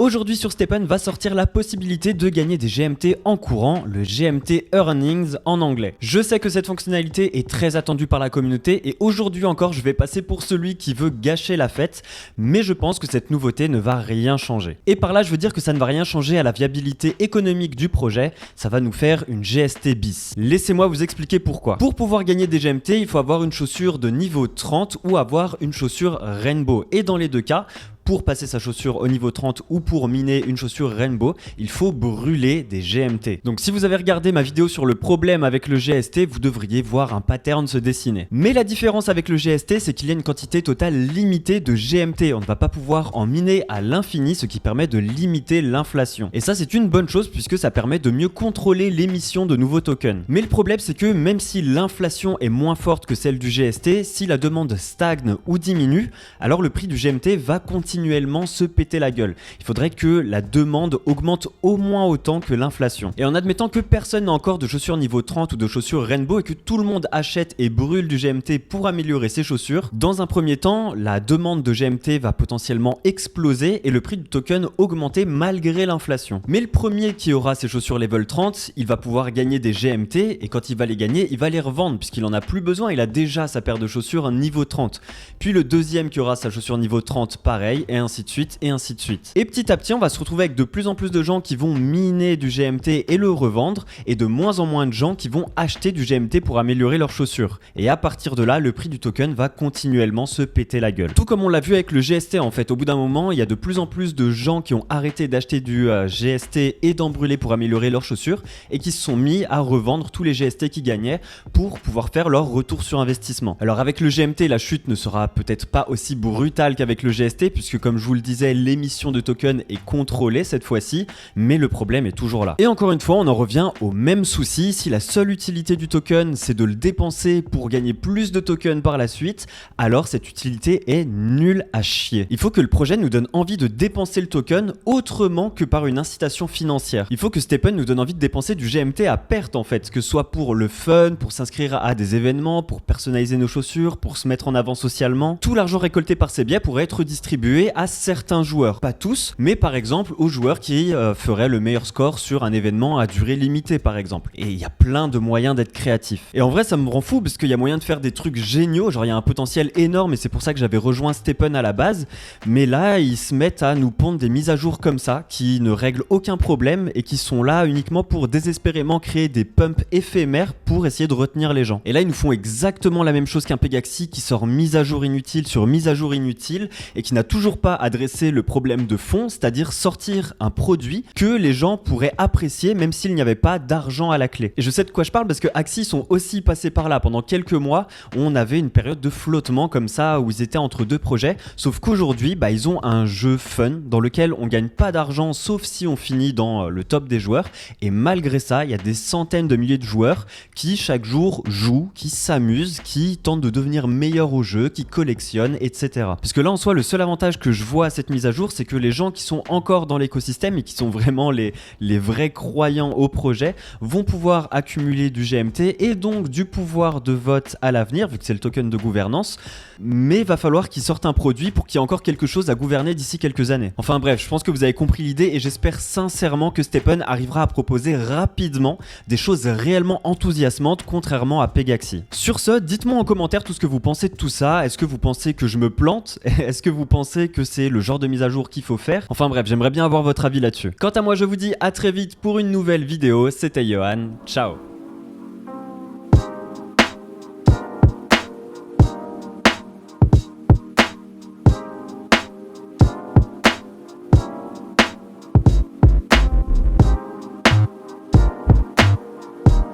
Aujourd'hui sur Stephen va sortir la possibilité de gagner des GMT en courant, le GMT Earnings en anglais. Je sais que cette fonctionnalité est très attendue par la communauté et aujourd'hui encore je vais passer pour celui qui veut gâcher la fête, mais je pense que cette nouveauté ne va rien changer. Et par là je veux dire que ça ne va rien changer à la viabilité économique du projet, ça va nous faire une GST bis. Laissez-moi vous expliquer pourquoi. Pour pouvoir gagner des GMT, il faut avoir une chaussure de niveau 30 ou avoir une chaussure Rainbow. Et dans les deux cas, pour passer sa chaussure au niveau 30 ou pour miner une chaussure Rainbow, il faut brûler des GMT. Donc si vous avez regardé ma vidéo sur le problème avec le GST, vous devriez voir un pattern se dessiner. Mais la différence avec le GST, c'est qu'il y a une quantité totale limitée de GMT. On ne va pas pouvoir en miner à l'infini, ce qui permet de limiter l'inflation. Et ça c'est une bonne chose puisque ça permet de mieux contrôler l'émission de nouveaux tokens. Mais le problème c'est que même si l'inflation est moins forte que celle du GST, si la demande stagne ou diminue, alors le prix du GMT va continuellement se péter la gueule. Il faudrait que la demande augmente au moins autant que l'inflation. Et en admettant que personne n'a encore de chaussures niveau 30 ou de chaussures Rainbow et que tout le monde achète et brûle du GMT pour améliorer ses chaussures, dans un premier temps, la demande de GMT va potentiellement exploser et le prix du token augmenter malgré l'inflation. Mais le premier qui aura ses chaussures level 30, il va pouvoir gagner des GMT et quand il va les gagner, il va les revendre puisqu'il en a plus besoin, il a déjà sa paire de chaussures niveau 30. Puis le deuxième qui aura sa chaussure niveau 30, pareil, et ainsi de suite, et ainsi de suite. Et petit à petit, on va se retrouver avec de plus en plus de gens qui vont miner du GMT et le revendre, et de moins en moins de gens qui vont acheter du GMT pour améliorer leurs chaussures. Et à partir de là, le prix du token va continuellement se péter la gueule. Tout comme on l'a vu avec le GST en fait, au bout d'un moment, il y a de plus en plus de gens qui ont arrêté d'acheter du GST et d'en brûler pour améliorer leurs chaussures, et qui se sont mis à revendre tous les GST qu'ils gagnaient pour pouvoir faire leur retour sur investissement. Alors avec le GMT, la chute ne sera peut-être pas aussi brutale qu'avec le GST, puisque comme je vous le disais, l'émission de tokens est contrôlée cette fois-ci, mais le problème est toujours là. Et encore une fois, on en revient au même souci, si la seule utilité du token c'est de le dépenser pour gagner plus de tokens par la suite, alors cette utilité est nulle à chier. Il faut que le projet nous donne envie de dépenser le token autrement que par une incitation financière. Il faut que Stephen nous donne envie de dépenser du GMT à perte en fait, que ce soit pour le fun, pour s'inscrire à des événements, pour personnaliser nos chaussures, pour se mettre en avant socialement. Tout l'argent récolté par ces biais pourrait être distribué à certains joueurs, pas tous, mais par exemple aux joueurs qui feraient le meilleur score sur un événement à durée limitée par exemple. Et il y a plein de moyens d'être créatif. Et en vrai ça me rend fou parce qu'il y a moyen de faire des trucs géniaux, genre il y a un potentiel énorme et c'est pour ça que j'avais rejoint Stephen à la base, mais là ils se mettent à nous pondre des mises à jour comme ça qui ne règlent aucun problème et qui sont là uniquement pour désespérément créer des pumps éphémères pour essayer de retenir les gens. Et là ils nous font exactement la même chose qu'un Pegaxi qui sort mise à jour inutile sur mise à jour inutile et qui n'a toujours pas adresser le problème de fond, c'est-à-dire sortir un produit que les gens pourraient apprécier même s'il n'y avait pas d'argent à la clé. Et je sais de quoi je parle parce que Axie sont aussi passés par là. Pendant quelques mois, on avait une période de flottement comme ça où ils étaient entre deux projets, sauf qu'aujourd'hui, ils ont un jeu fun dans lequel on gagne pas d'argent sauf si on finit dans le top des joueurs et malgré ça, il y a des centaines de milliers de joueurs qui chaque jour jouent, qui s'amusent, qui tentent de devenir meilleurs au jeu, qui collectionnent, etc. Parce que là en soi, le seul avantage que je vois à cette mise à jour, c'est que les gens qui sont encore dans l'écosystème et qui sont vraiment les vrais croyants au projet vont pouvoir accumuler du GMT et donc du pouvoir de vote à l'avenir, vu que c'est le token de gouvernance, mais il va falloir qu'ils sortent un produit pour qu'il y ait encore quelque chose à gouverner d'ici quelques années. Enfin bref, je pense que vous avez compris l'idée et j'espère sincèrement que Stephen arrivera à proposer rapidement des choses réellement enthousiasmantes contrairement à Pegaxi. Sur ce, dites-moi en commentaire tout ce que vous pensez de tout ça. Est-ce que vous pensez que je me plante? Est-ce que vous pensez que c'est le genre de mise à jour qu'il faut faire? Enfin bref, j'aimerais bien avoir votre avis là-dessus. Quant à moi, je vous dis à très vite pour une nouvelle vidéo. C'était Johan, ciao.